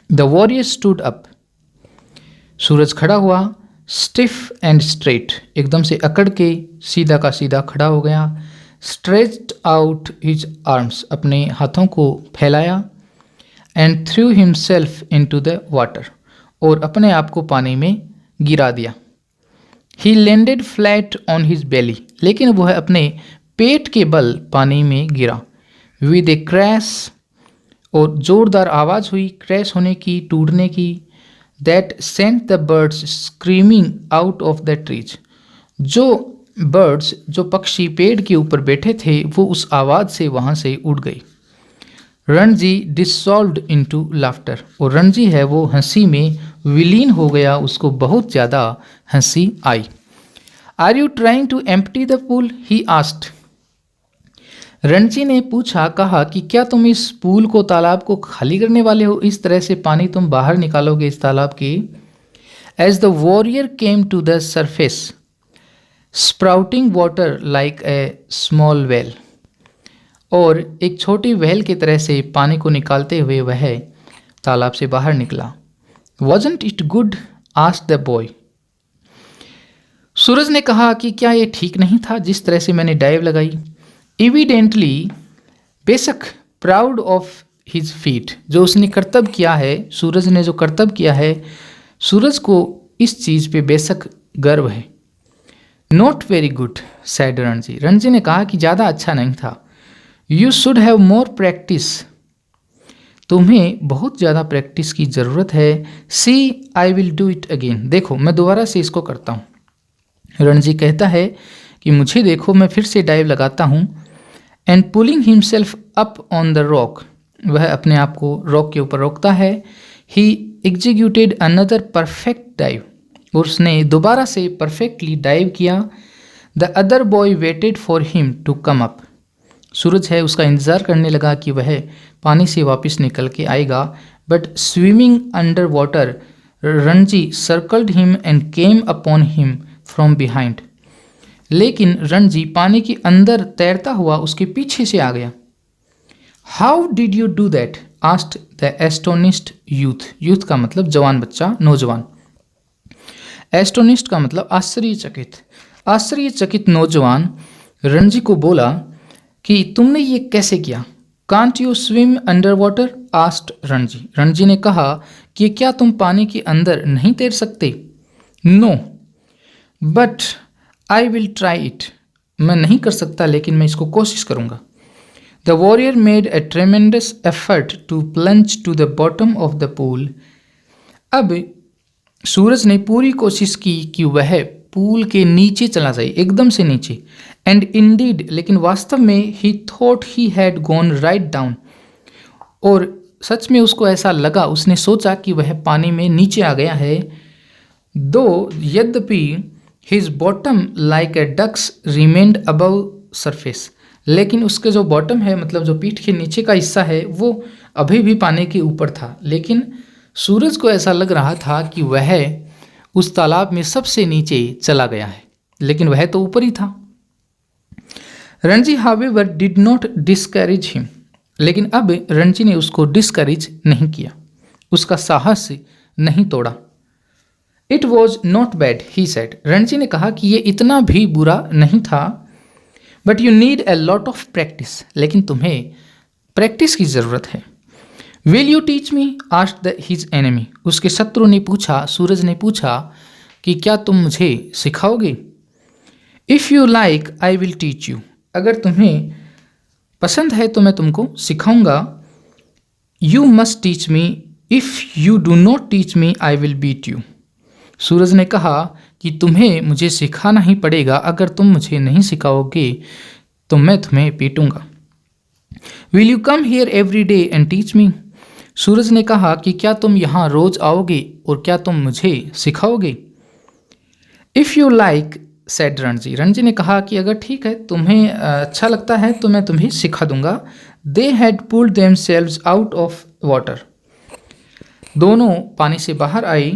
द वॉरियर स्टूड अप, सूरज खड़ा हुआ। स्टिफ एंड स्ट्रेट, एकदम से अकड़ के सीधा का सीधा खड़ा हो गया। स्ट्रेच्ड आउट हिज आर्म्स, अपने हाथों को फैलाया। And threw himself into the water, और अपने आप को पानी में गिरा दिया। He landed flat on his belly, लेकिन वह अपने पेट के बल पानी में गिरा। विद ए क्रैश, और ज़ोरदार आवाज़ हुई क्रैश होने की, टूटने की। That sent the birds screaming out of the trees, जो बर्ड्स, जो पक्षी पेड़ के ऊपर बैठे थे वो उस आवाज़ से वहाँ से उड़ गई। रणजी डिसॉल्व्ड इनटू लाफ्टर, और रणजी है वो हंसी में विलीन हो गया, उसको बहुत ज़्यादा हंसी आई। Are you trying to empty the pool, he asked, Ranji ने पूछा, कहा कि क्या तुम इस पूल को, तालाब को खाली करने वाले हो, इस तरह से पानी तुम बाहर निकालोगे इस तालाब के। As the warrior came to the surface sprouting water like a small well, और एक छोटी वेल की तरह से पानी को निकालते हुए वह तालाब से बाहर निकला। Wasn't it good, asked the boy, Suraj ने कहा कि क्या ये ठीक नहीं था जिस तरह से मैंने डाइव लगाई। एविडेंटली, बेशक, प्राउड ऑफ हिज फीट, जो उसने कर्तव्य किया है, सूरज ने जो कर्तव्य किया है, सूरज को इस चीज़ पे बेशक गर्व है। Not very good said Ranji, Ranji ने कहा कि ज़्यादा अच्छा नहीं था। You should have more practice, तुम्हें बहुत ज़्यादा प्रैक्टिस की ज़रूरत है। See I will do it again, देखो मैं दोबारा से इसको करता हूँ। रणजी कहता है कि मुझे देखो, मैं फिर से डाइव लगाता हूँ। And pulling himself up on the rock, वह अपने आप को रॉक के ऊपर रोकता है। He executed another perfect dive, और उसने दोबारा से परफेक्टली डाइव किया। The other boy waited for him to come up, Suraj है उसका इंतज़ार करने लगा कि वह पानी से वापस निकल के आएगा। But swimming under water Ranji circled him and came upon him from behind. लेकिन रणजी पानी के अंदर तैरता हुआ उसके पीछे से आ गया। How did you do that? Asked the astonished youth. Youth का मतलब जवान बच्चा, नौजवान। एस्टोनिस्ड का मतलब आश्चर्यचकित। आश्चर्यचकित नौजवान रणजी को बोला कि तुमने ये कैसे किया? Can't you swim under water? Asked Ranji. Ranji ने कहा कि क्या तुम पानी के अंदर नहीं तैर सकते? No but I will try it. मैं नहीं कर सकता लेकिन मैं इसको कोशिश करूंगा। The warrior made a tremendous effort to plunge to the bottom of the pool. अब सूरज ने पूरी कोशिश की कि वह पूल के नीचे चला जाए, एकदम से नीचे। एंड इंडीड, लेकिन वास्तव में ही thought he had gone write down, और सच में उसको ऐसा लगा, उसने सोचा कि वह पानी में नीचे आ गया है। दो यद्यपि his bottom like a duck's remained above surface, लेकिन उसके जो बॉटम है, मतलब जो पीठ के नीचे का हिस्सा है, वो अभी भी पानी के ऊपर था। लेकिन सूरज को ऐसा लग रहा था कि वह उस तालाब में सबसे नीचे चला गया है, लेकिन वह तो ऊपर ही था। Ranji however did not discourage him, लेकिन अब रणजी ने उसको डिस्करेज नहीं किया, उसका साहस नहीं तोड़ा। It was not bad he said. Ranji ने कहा कि ये इतना भी बुरा नहीं था। But you need a lot of practice, लेकिन तुम्हें प्रैक्टिस की ज़रूरत है। Will you teach me? Asked his enemy. उसके शत्रु ने पूछा, सूरज ने पूछा कि क्या तुम मुझे सिखाओगे? If you like I will teach you. अगर तुम्हें पसंद है तो मैं तुमको सिखाऊंगा। You must teach me, if you do not teach me I will beat you. Suraj ने कहा कि तुम्हें मुझे सिखाना ही पड़ेगा, अगर तुम मुझे नहीं सिखाओगे तो मैं तुम्हें पीटूंगा। Will you come here every day and teach me? Suraj ने कहा कि क्या तुम यहाँ रोज आओगे और क्या तुम मुझे सिखाओगे? If you like said Ranji. Ranji ने कहा कि अगर ठीक है, तुम्हें अच्छा लगता है तो मैं तुम्हें सिखा दूंगा। They had pulled themselves out of water. दोनों पानी से बाहर आई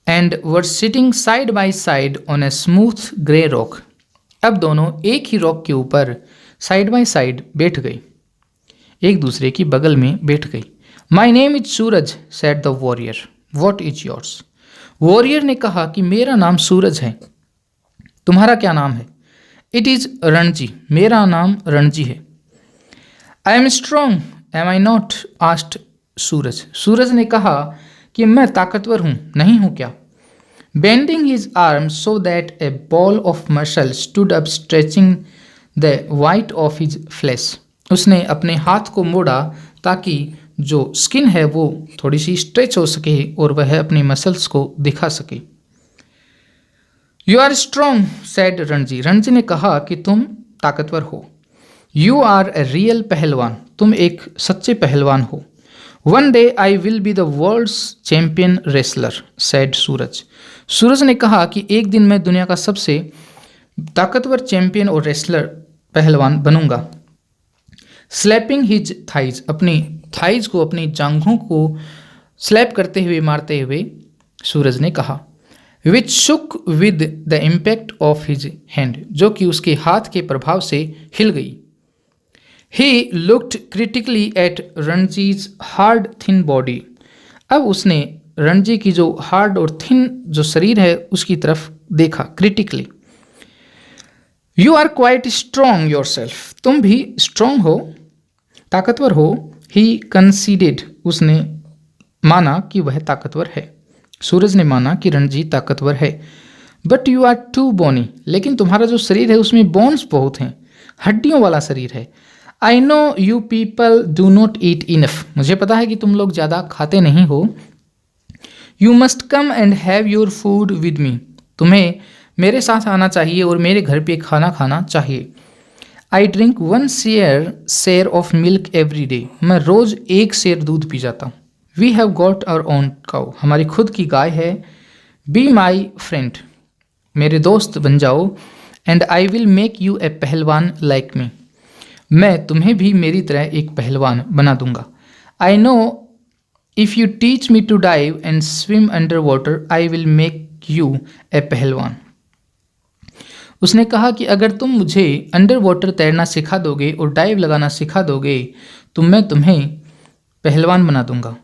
and were sitting side by side on a smooth grey rock. अब दोनों एक ही रॉक के ऊपर साइड बाय साइड बैठ गई, एक दूसरे की बगल में बैठ गई। My name is Suraj said the warrior. What is yours? Warrior ने कहा कि मेरा नाम सूरज है, तुम्हारा क्या नाम है? इट इज़ रणजी, मेरा नाम रणजी है। I am strong am I not? Asked Suraj. Suraj ने कहा कि मैं ताकतवर हूँ, नहीं हूँ क्या? Bending his arm so that a ball of muscle stood up stretching the white of his flesh. उसने अपने हाथ को मोड़ा ताकि जो स्किन है वो थोड़ी सी स्ट्रेच हो सके और वह अपनी मसल्स को दिखा सके। You are strong said Ranji. Ranji ने कहा कि तुम ताकतवर हो। यू आर ए रियल पहलवान, तुम एक सच्चे पहलवान हो। One day I will be the world's champion wrestler said Suraj. Suraj ने कहा कि एक दिन मैं दुनिया का सबसे ताकतवर चैंपियन और रेसलर पहलवान बनूंगा। स्लैपिंग हिज थाइज, अपनी थाइज को, अपनी जांघों को स्लैप करते हुए, मारते हुए सूरज ने कहा। Which shook with the impact of his hand, जो कि उसके हाथ के प्रभाव से हिल गई। He looked critically at Ranji's hard thin body. अब उसने रणजी की जो हार्ड और थिन जो शरीर है उसकी तरफ देखा critically. You are quite strong yourself, तुम भी स्ट्रॉन्ग हो, ताकतवर हो। ही कंसीडेड, उसने माना कि वह ताकतवर है। सूरज ने माना कि रणजी ताकतवर है। बट यू आर टू बोनी, लेकिन तुम्हारा जो शरीर है उसमें बोन्स बहुत हैं, हड्डियों वाला शरीर है। I know you people do not eat enough, मुझे पता है कि तुम लोग ज़्यादा खाते नहीं हो। You must come and have your food with me, तुम्हें मेरे साथ आना चाहिए और मेरे घर पे खाना खाना चाहिए। I drink 1 seer of milk every day, मैं रोज़ 1 शेर दूध पी जाता हूँ। We have got our own cow, हमारी खुद की गाय है। बी माई फ्रेंड, मेरे दोस्त बन जाओ। And I will make you a pahalwan like मी, मैं तुम्हें भी मेरी तरह एक पहलवान बना दूंगा। I know if you teach me to dive and swim under water I will make you a pahalwan. उसने कहा कि अगर तुम मुझे अंडर वाटर तैरना सिखा दोगे और डाइव लगाना सिखा दोगे तो मैं तुम्हें पहलवान बना दूंगा।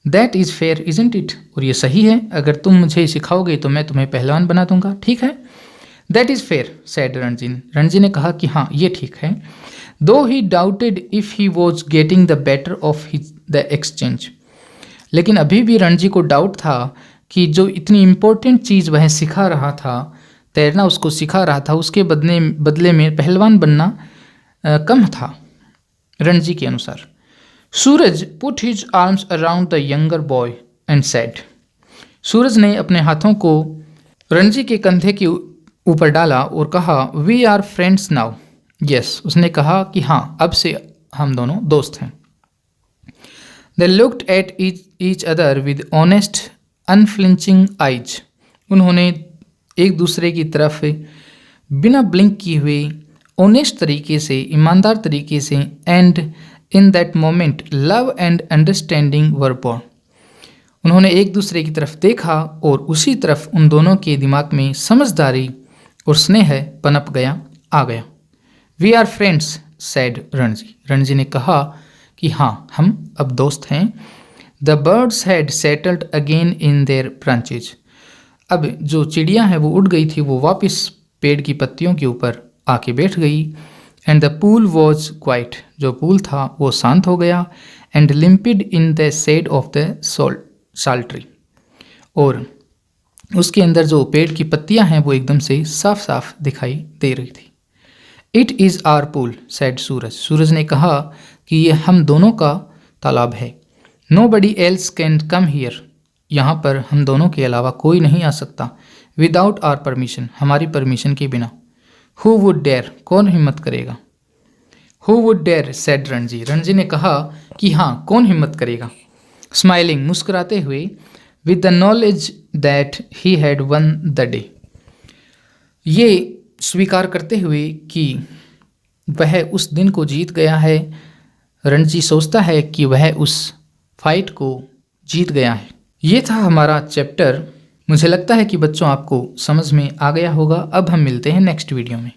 That is fair isn't it? और ये सही है, अगर तुम मुझे सिखाओगे तो मैं तुम्हें पहलवान बना दूंगा, ठीक है। That is fair said Ranji. Ranji ने कहा कि हाँ ये ठीक है। Though he doubted if he was getting the better of the exchange. लेकिन अभी भी रणजी को डाउट था कि जो इतनी इम्पोर्टेंट चीज़ वह सिखा रहा था, तैरना उसको सिखा रहा था, उसके बदले में पहलवान बनना कम था रणजी के अनुसार। Suraj put his arms around the younger boy and said. Suraj ने अपने हाथों को रणजी के कंधे के ऊपर डाला और कहा we are friends now. Yes, उसने कहा कि हाँ अब से हम दोनों दोस्त हैं। They looked at each other with honest unflinching eyes. उन्होंने एक दूसरे की तरफ बिना ब्लिंक किए हुए ऑनेस्ट तरीके से, ईमानदार तरीके से, and in that moment love and understanding were born. उन्होंने एक दूसरे की तरफ देखा और उसी तरफ उन दोनों के दिमाग में समझदारी और स्नेह पनप गया, आ गया। We are friends said Ranji. Ranji ने कहा कि हाँ हम अब दोस्त हैं। The birds had settled again in their branches. अब जो चिड़िया है वो उड़ गई थी, वो वापस पेड़ की पत्तियों के ऊपर आके बैठ गई। And the pool was quiet. जो पूल था वो शांत हो गया। And limpid in the shade of the sal tree. और उसके अंदर जो पेड़ की पत्तियां हैं वो एकदम से साफ साफ दिखाई दे रही थी। It is our pool said Suraj. Suraj ने कहा कि ये हम दोनों का तालाब है। Nobody else can come here. यहाँ पर हम दोनों के अलावा कोई नहीं आ सकता। विदाउट आवर परमिशन, हमारी परमिशन के बिना। Who would dare? कौन हिम्मत करेगा? Who would dare said Ranji. Ranji ने कहा कि हाँ कौन हिम्मत करेगा। स्माइलिंग, मुस्कुराते हुए, with the knowledge that he had one the day. ये स्वीकार करते हुए कि वह उस दिन को जीत गया है। रणजी सोचता है कि वह उस फाइट को जीत गया है। ये था हमारा चैप्टर। मुझे लगता है कि बच्चों आपको समझ में आ गया होगा। अब हम मिलते हैं नेक्स्ट वीडियो में।